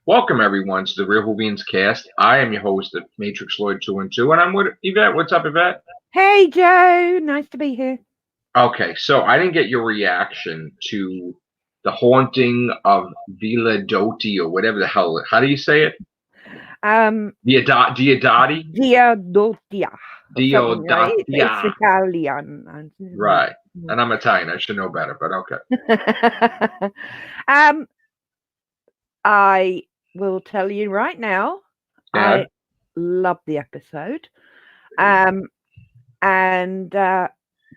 Welcome everyone to the Real Whovians cast. I am your host, the Matrix Lloyd 212, and I'm with Yvette. What's up, Yvette? Hey, Joe. Nice to be here. Okay, so I didn't get your reaction to the haunting of Villa Dotti or whatever the hell. How do you say it? Diodati? Diadotia or something. It's Diodatia. Italian. Right. And I'm Italian. I should know better, but okay. I will tell you right now, Yeah. I love the episode. And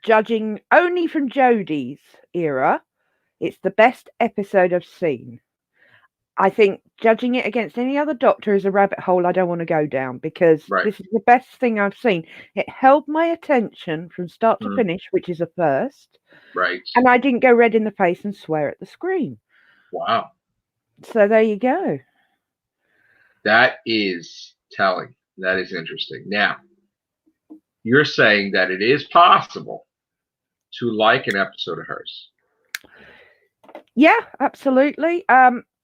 judging only from Jodie's era, it's the best episode I've seen. I think judging it against any other Doctor is a rabbit hole I don't want to go down, because this is the best thing I've seen. It held my attention from start to finish, which is a first. Right. And I didn't go red in the face and swear at the screen. Wow. So there you go. That is telling. That is interesting. Now, you're saying that it is possible to like an episode of hers. Yeah, absolutely.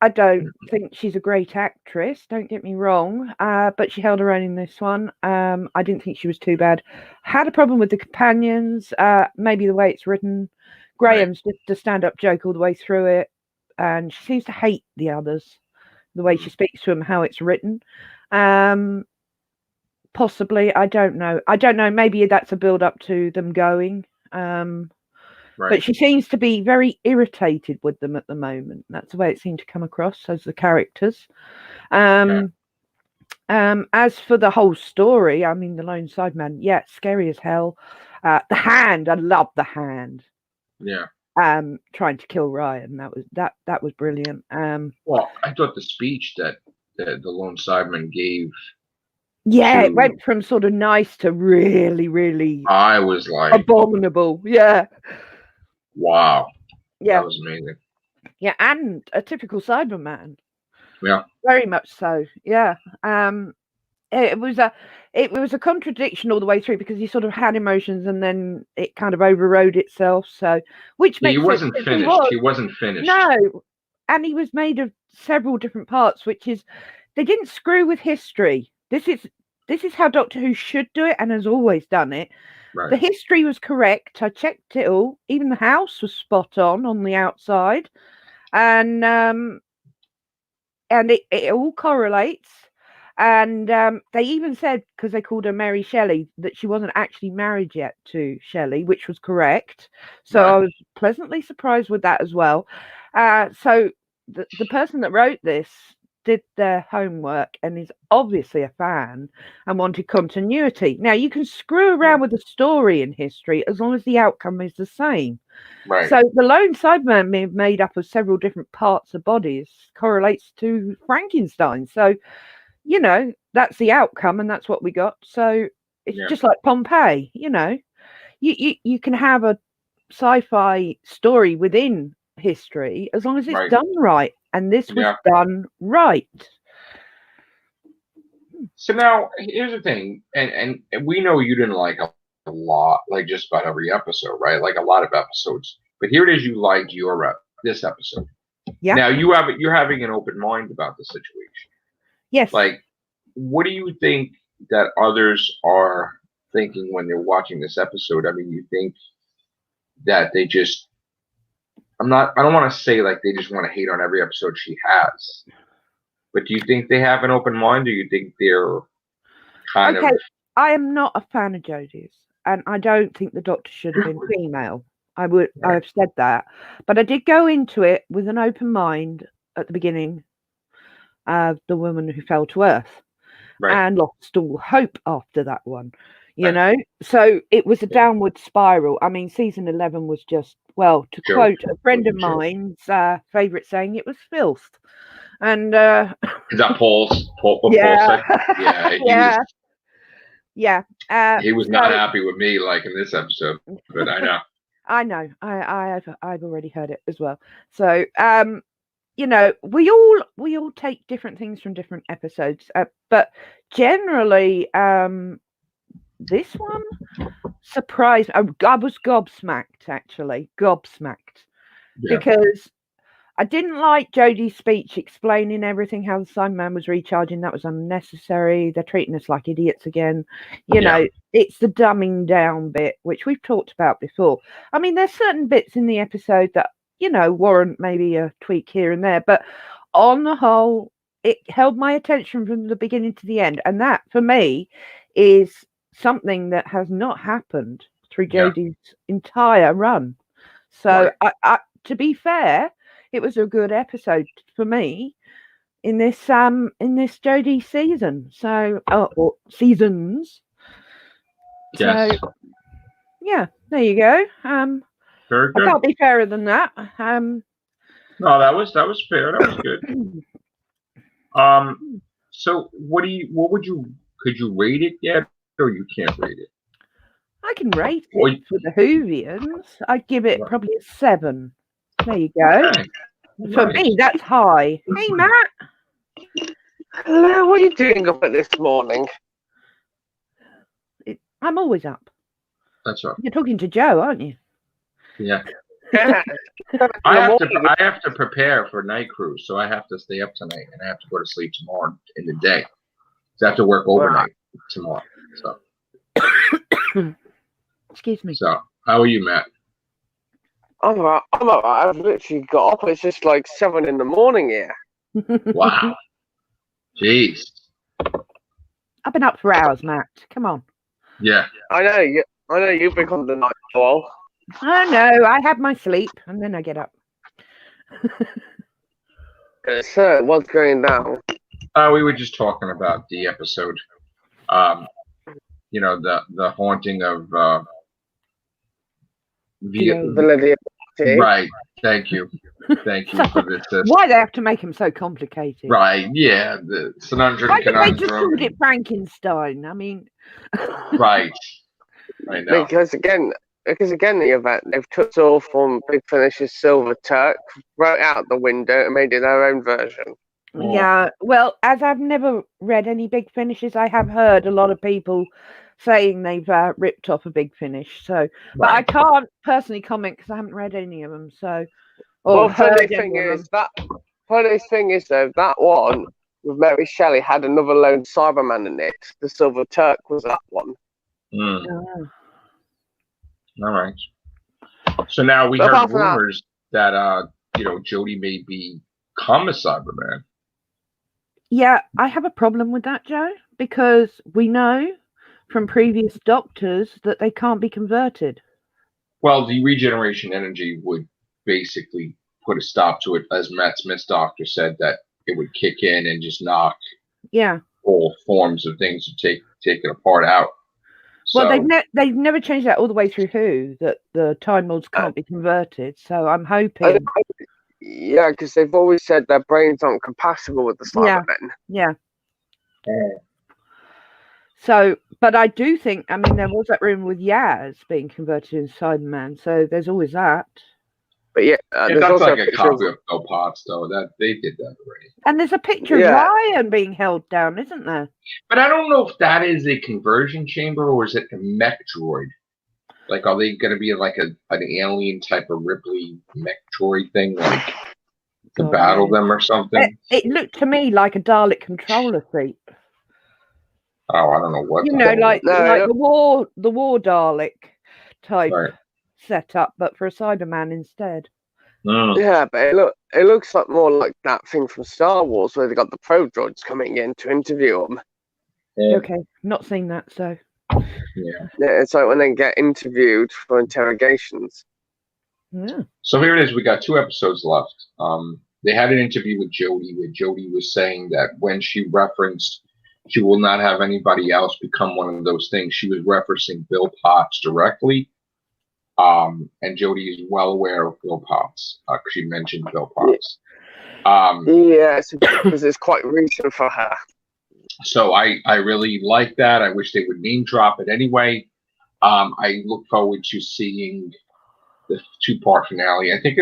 I don't think she's a great actress, don't get me wrong, but she held her own in this one. I didn't think she was too bad. Had a problem with the companions, maybe the way it's written. Graham's just a stand-up joke all the way through it, and she seems to hate the others, the way she speaks to them, how it's written. Possibly, I don't know. Maybe that's a build-up to them going. But she seems to be very irritated with them at the moment. That's the way it seemed to come across as the characters. As for the whole story, I mean, the Lone Sideman, yeah, scary as hell. The Hand, I love the Hand. Yeah. Trying to kill Ryan, that was brilliant. Well, I thought the speech that the Lone Sideman gave. Yeah, it went from sort of nice to really, really. I was like abominable. Yeah. Wow. Yeah. That was amazing. Yeah, and a typical Cyberman. Yeah. Very much so. Yeah. It was a contradiction all the way through, because he sort of had emotions and then it kind of overrode itself. So, which makes he wasn't sense. Finished. He wasn't finished. No, and he was made of several different parts, which is they didn't screw with history. This is how Doctor Who should do it and has always done it. Right. The history was correct. I checked it all. Even the house was spot on the outside, and it all correlates. And they even said, because they called her Mary Shelley, that she wasn't actually married yet to Shelley, which was correct. So I was pleasantly surprised with that as well. So the person that wrote this did their homework and is obviously a fan and wanted continuity. Now, you can screw around with the story in history as long as the outcome is the same. Right. So the Lone Sideman being made up of several different parts of bodies correlates to Frankenstein. So, you know, that's the outcome and that's what we got. So it's just like Pompeii, you know. You can have a sci-fi story within history as long as it's done right. And this was done right. So now, here's the thing, and we know you didn't like a lot, like just about every episode, right? Like a lot of episodes. But here it is, you liked this episode. Yeah. Now you're having an open mind about the situation. Yes. Like, what do you think that others are thinking when they're watching this episode? I mean, you think that they just I don't want to say like they just want to hate on every episode she has. But do you think they have an open mind, or you think they're kind of... I am not a fan of Jodie's, and I don't think the Doctor should have been female. I've said that. But I did go into it with an open mind at the beginning of The Woman Who Fell to Earth. And lost all hope after that one. You know? So it was a downward spiral. I mean, season 11 was just, well, to quote a friend of mine's favourite saying, it was filth. And is that Paul's? Paul yeah. Paul yeah. He was not happy with me liking this episode, but I know. I know. I've already heard it as well. So you know, we all take different things from different episodes, but generally, this one surprised. I was gobsmacked, actually, because I didn't like Jodie's speech explaining everything, how the Cyberman was recharging. That was unnecessary. They're treating us like idiots again. You know, it's the dumbing down bit, which we've talked about before. I mean, there's certain bits in the episode that, you know, warrant maybe a tweak here and there, but on the whole, it held my attention from the beginning to the end. And that, for me, is something that has not happened through Jodie's entire run. So, to be fair, it was a good episode for me in this Jodie season. So, or seasons. Yes. So, yeah, there you go. Very good. I can't be fairer than that. No, that was fair. That was good. So could you rate it yet, or you can't rate it? I can rate it for the Whovians. I'd give it probably a 7. There you go. Okay. For me, that's high. Hey, Matt. Hello, what are you doing up at this morning? I'm always up. That's right. You're talking to Joe, aren't you? Yeah. Yeah. I have to prepare for night cruise, so I have to stay up tonight, and I have to go to sleep tomorrow in the day. So I have to work overnight tomorrow. So. Excuse me. So, how are you, Matt? I'm alright. I've literally got up. It's just like 7 in the morning here. Wow. Jeez. I've been up for hours, Matt. Come on. Yeah. I know you've become the night owl. I know. I have my sleep, and then I get up. So, what's going down? We were just talking about the episode. You know, the haunting of Validity. Right. Thank you. Thank you for this. Why they have to make them so complicated? Right. Yeah. The Conundrum. Why did they just call it Frankenstein? I mean. Right. I know. Because again, the event they've took all from Big Finish's Silver Turk, wrote out the window, and made it their own version. Yeah, well, as I've never read any Big Finishes, I have heard a lot of people saying they've ripped off a Big Finish. So, but I can't personally comment because I haven't read any of them. So, funny thing is though, that one with Mary Shelley had another lone Cyberman in it. The Silver Turk was that one. All right. So now we heard rumors that Jodie may become a Cyberman. Yeah, I have a problem with that, Joe, because we know from previous Doctors that they can't be converted. Well, the regeneration energy would basically put a stop to it, as Matt Smith's doctor said, that it would kick in and just knock all forms of things to take it apart out. Well, they've never changed that all the way through Who, that the Time Lords can't be converted. So I'm hoping. Yeah, because they've always said their brains aren't compatible with the Cybermen. Yeah. So, but I do think, I mean, there was that room with Yaz being converted into Cyberman, so there's always that. But there's also like a copy of Bill Potts, though. That they did that already. And there's a picture of Ryan being held down, isn't there? But I don't know if that is a conversion chamber or is it a mech droid. Like, are they going to be like an alien type of Ripley mech droid thing, like to battle them or something? It looked to me like a Dalek controller seat. Oh, I don't know what. Like the war Dalek type setup, but for a Cyberman instead. Yeah, but it looks like more like that thing from Star Wars where they got the probe droids coming in to interview them. Yeah. Okay, not seen that, so. Yeah, it's like when they get interviewed for interrogations. Yeah. So here it is. We got 2 episodes left. They had an interview with Jodie where Jodie was saying that when she referenced she will not have anybody else become one of those things, she was referencing Bill Potts directly. And Jodie is well aware of Bill Potts. She mentioned Bill Potts. Because it's quite recent for her. So I really like that. I wish they would name drop it anyway. I look forward to seeing the 2-part finale. I think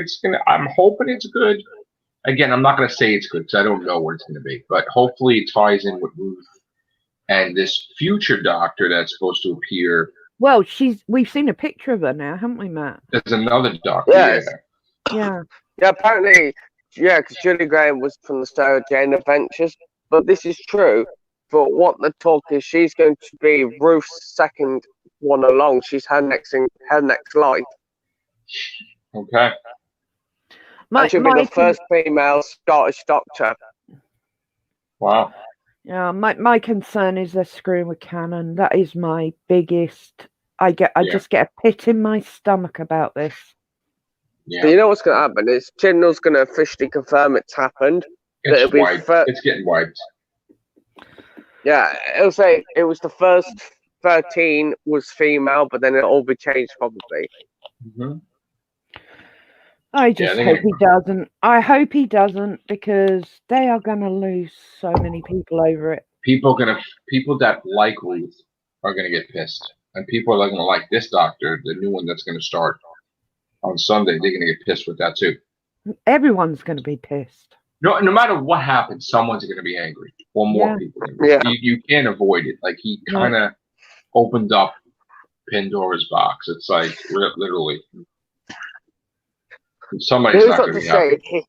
I'm hoping it's good. Again, I'm not going to say it's good because I don't know what it's going to be. But hopefully it ties in with Ruth and this future Doctor that's supposed to appear. Well, we've seen a picture of her now, haven't we, Matt? There's another Doctor. Yes. Yeah. Yeah, apparently because Julie Graham was from the Sarah Jane Adventures. But this is true. But what the talk is, she's going to be Ruth's second one along. She's her next life. Okay. And she'll be the first female Scottish Doctor. Wow. Yeah, my concern is they're screwing with canon. That is my biggest. I just get a pit in my stomach about this. Yeah. But you know what's going to happen is Chibnall's going to officially confirm it's happened. It's wiped. It's getting wiped. Yeah, it'll say it was the first 13 was female, but then it'll all be changed probably. Mm-hmm. I just hope he doesn't. I hope he doesn't, because they are going to lose so many people over it. People that like Ruth are going to get pissed, and people are going to like this Doctor, the new one that's going to start on Sunday. They're going to get pissed with that too. Everyone's going to be pissed. No matter what happens, someone's going to be angry. Or more people. Yeah. You can't avoid it. Like, he kind of opened up Pandora's box. It's like, literally. Somebody's not going to be happy.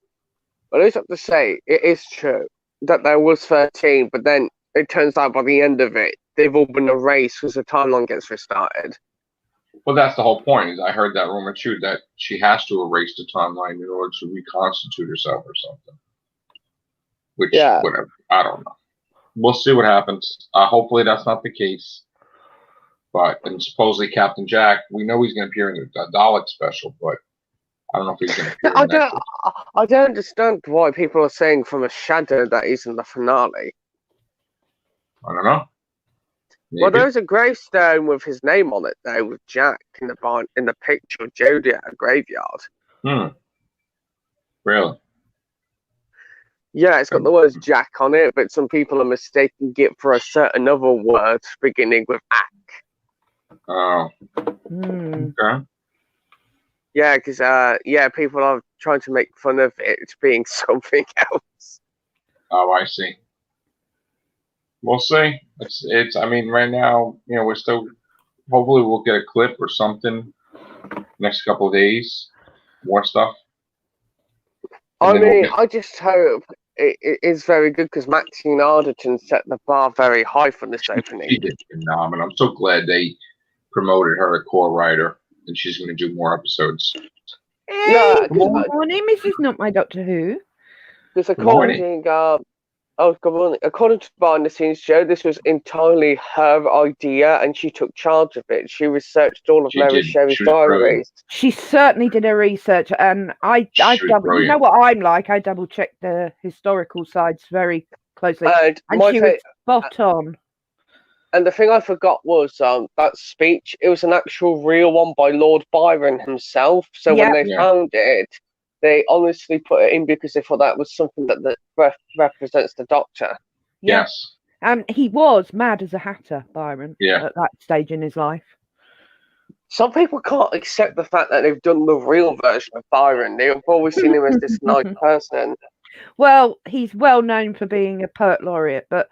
But it's up to say, it is true that there was 13, but then it turns out by the end of it, they've all been erased because the timeline gets restarted. Well, that's the whole point. Is I heard that rumor too, that she has to erase the timeline in order to reconstitute herself or something. Which, whatever. I don't know. We'll see what happens. Hopefully that's not the case. But, and supposedly Captain Jack, we know he's going to appear in the Dalek special, but I don't know if he's going to appear in that. I don't understand why people are saying from a shadow that he's in the finale. I don't know. Maybe. Well, there's a gravestone with his name on it, though, with Jack in the picture of Jodie at a graveyard. Really? Yeah, it's got the words Jack on it, but some people are mistaking it for a certain other word beginning with Ack. Oh. Okay. Yeah, because people are trying to make fun of it being something else. Oh, I see. We'll see. It's. I mean, right now, we're still. Hopefully, we'll get a clip or something next couple of days. More stuff. I just hope it is very good, because Maxine Arderton set the bar very high for this opening. She did phenomenal. I'm so glad they promoted her a core writer, and she's going to do more episodes. Hey, good morning, Mrs. Not My Doctor Who. Because according to Behind the Scenes Show, this was entirely her idea, and she took charge of it. She researched all of Mary Shelley's diaries. She certainly did her research, and I double. You know what I'm like? I double check the historical sides very closely, and she was spot on. And the thing I forgot was that speech. It was an actual real one by Lord Byron himself. So when they found it, they honestly put it in because they thought that was something that represents the Doctor. Yes. And he was mad as a hatter, Byron, at that stage in his life. Some people can't accept the fact that they've done the real version of Byron. They've always seen him as this nice person. Well, he's well known for being a poet laureate, but,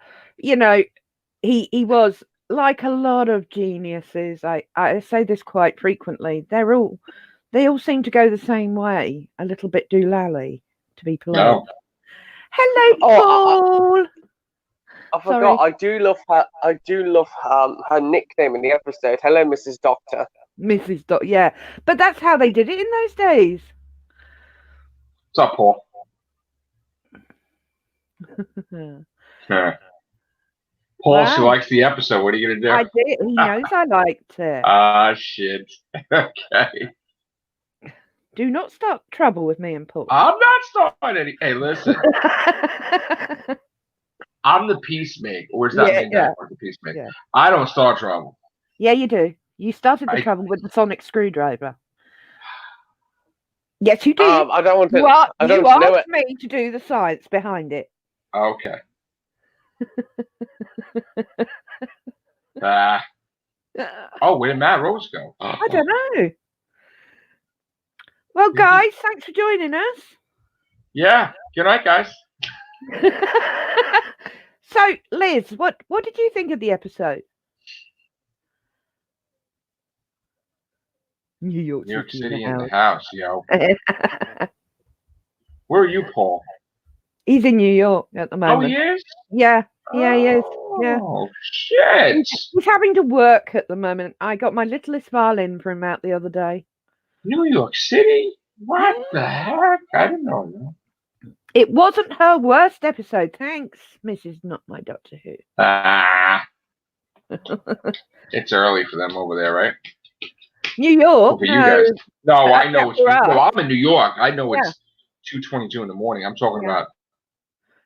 he was like a lot of geniuses. I say this quite frequently. They all seem to go the same way, a little bit doolally, to be polite. No. Hello, Paul. I forgot. I do love her. I do love her nickname in the episode. Hello, Mrs. Doctor. Mrs. Doctor, yeah. But that's how they did it in those days. What's up, Paul? Paul, she likes the episode. What are you going to do? I did. He knows I liked it. Shit. Okay. Do not start trouble with me and Paul. I'm not starting any. Hey, listen. I'm the peacemaker. Or is that the peacemaker? Yeah. I don't start trouble. Yeah, you do. You started the trouble with the sonic screwdriver. Yes, you did. I don't want to. You asked me to do the science behind it. Okay. Where did Matt Rose go? I don't know. Well, guys, thanks for joining us. Yeah. Good night, guys. So, Liz, what did you think of the episode? New York City in the house, yo. Where are you, Paul? He's in New York at the Oh, moment. he is? Yeah, he is. Yeah. Oh, shit. He's having to work at the moment. I got my littlest violin for him out the other day. New York City? What the heck? I didn't know that. It wasn't her worst episode. Thanks, Mrs. Not My Doctor Who. It's early for them over there, right? New York? For you guys. No, I know. Well, I'm in New York. I know it's 2:22 in the morning. I'm talking about.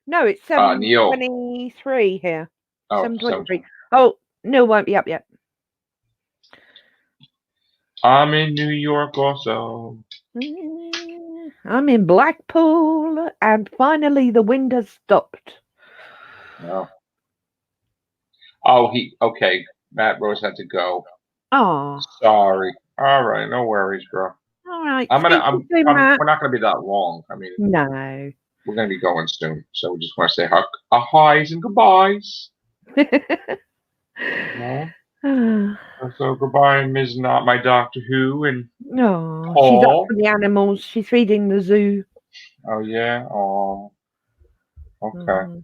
No, it's 7:23 here. Oh, 7:23. Oh, Neil won't be up yet. I'm in New York also. I'm in Blackpool, and finally the wind has stopped. No. Oh, okay. Matt Rose had to go. Oh, sorry. All right, no worries, bro. All right. We're not gonna be that long. I mean, no. We're gonna be going soon, so we just want to say highs and goodbyes. So goodbye, Ms. Not My Doctor Who, and no, Paul. She's up for the animals. She's feeding the zoo. Oh yeah. Oh. Okay.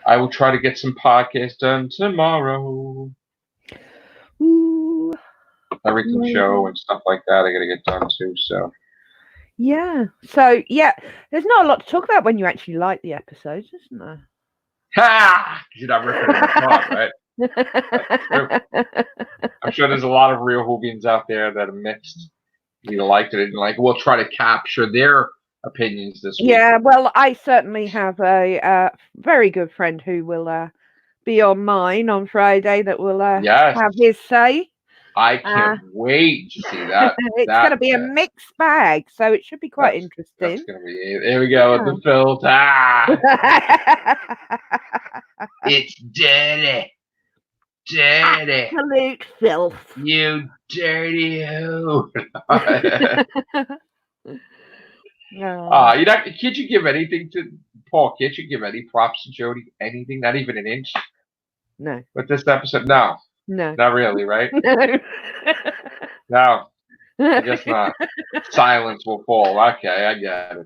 I will try to get some podcasts done tomorrow. Ooh. Everything show and stuff like that. I gotta get done too. So. Yeah. So there's not a lot to talk about when you actually like the episodes, isn't there? Ha! You're not ripping them apart, right? I'm sure there's a lot of real Whovians out there that are mixed. You liked it and we'll try to capture their opinions this week. Yeah, well, I certainly have a very good friend who will be on mine on Friday that will have his say. I can't wait to see that. It's going to be a mixed bag, so it should be quite interesting. That's going to be it. Here we go with the filter. It's dirty. Dirty. Absolute filth. You dirty who. Can't you give anything to Paul? Can't you give any props to Jodie? Anything? Not even an inch? No. With this episode? No. No. Not really, right? No. No. I guess not. Silence will fall. Okay, I get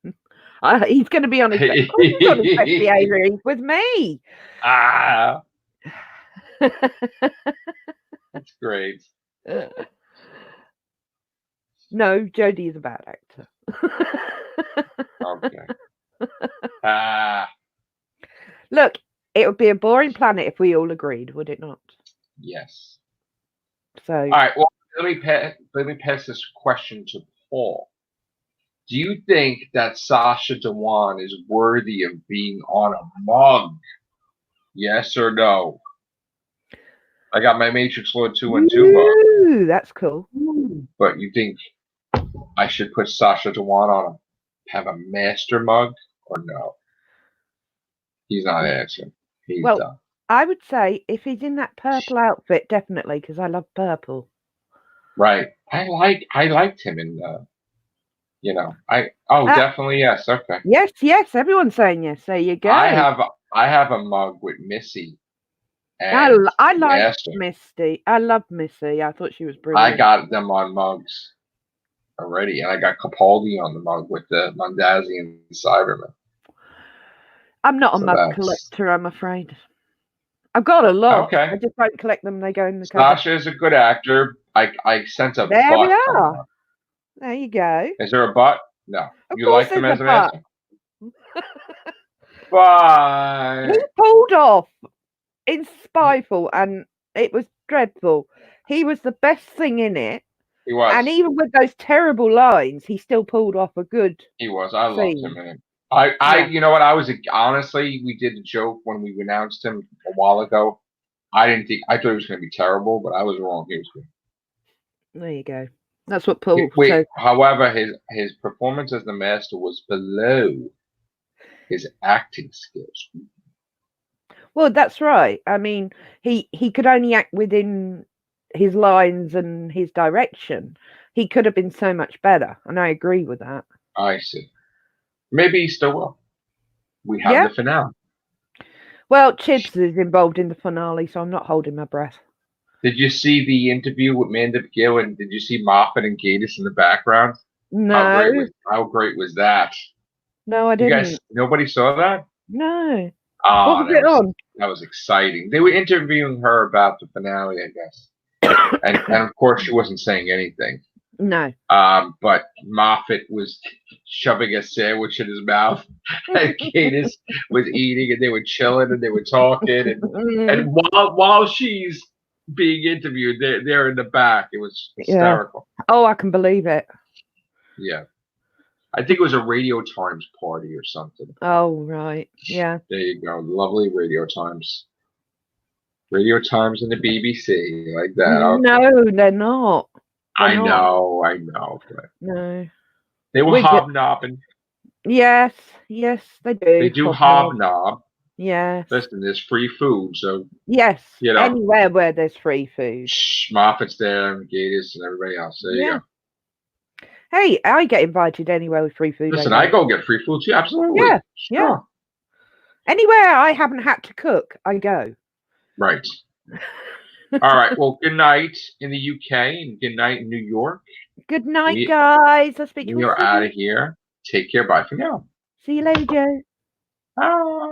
it. He's going to be on his best behavior. He's with me. That's great. No, Jodie is a bad actor. Okay. Look, it would be a boring planet if we all agreed, would it not? Yes. So. All right. Well, let me pass this question to Paul. Do you think that Sasha Dewan is worthy of being on a mug? Yes or no? I got my Matrix Lord 212 mug. Ooh, that's cool. But you think I should put Sasha Dewan have a master mug or no? He's not answering. He's done. I would say if he's in that purple outfit, definitely, because I love purple. Right. I liked him in definitely yes. Okay. Yes, everyone's saying yes. There you go. I have a mug with Missy. I like Misty. I love Missy. I thought she was brilliant. I got them on mugs already, and I got Capaldi on the mug with the Mondazzi and Cyberman. I'm not a mug collector, I'm afraid. I've got a lot. Okay. I just don't collect them. They go in the cupboard. Sasha is a good actor. I sense a butt. There we are. There you go. Is there a butt? No. You like them as an answer? Bye. He pulled off in Spyfall, and it was dreadful. He was the best thing in it. He was. And even with those terrible lines, he still pulled off a good. He was. I loved him in it. You know what? Honestly, we did a joke when we announced him a while ago. I thought he was going to be terrible, but I was wrong. He was good. There you go. That's what Paul said. However, his performance as the Master was below his acting skills. Well, that's right. I mean, he could only act within his lines and his direction. He could have been so much better, and I agree with that. I see. Maybe he still will. We have the finale. Well, Chibs is involved in the finale, so I'm not holding my breath. Did you see the interview with Amanda McGill, and did you see Moffat and Gatiss in the background? No, How great was that? no, I You didn't. guys, nobody saw that? No. Oh, What was it on? that was exciting. They were interviewing her about the finale, I guess, and of course she wasn't saying anything. No. But Moffat was shoving a sandwich in his mouth, and Gatiss was eating, and they were chilling, and they were talking, and while she's being interviewed, they're in the back. It was hysterical. Yeah. Oh, I can believe it. Yeah. I think it was a Radio Times party or something. Oh, right. Yeah. There you go. Lovely Radio Times. Radio Times and the BBC, like that. Okay. No, they're not. I know. But no. they were hobnobbing. Yes, they do. They do hobnob. Yes. Listen, there's free food, so yes, anywhere where there's free food. Moffat's there, and Gatiss, and everybody else. There you go. Hey, I get invited anywhere with free food. Listen, I go get free food too. Absolutely. Yeah, sure. yeah. Anywhere I haven't had to cook, I go. Right. All right. Well, good night in the UK and good night in New York. Good night, guys. I'll speak to you. We are out of here. Take care. Bye for now. See you later, Joe. Bye.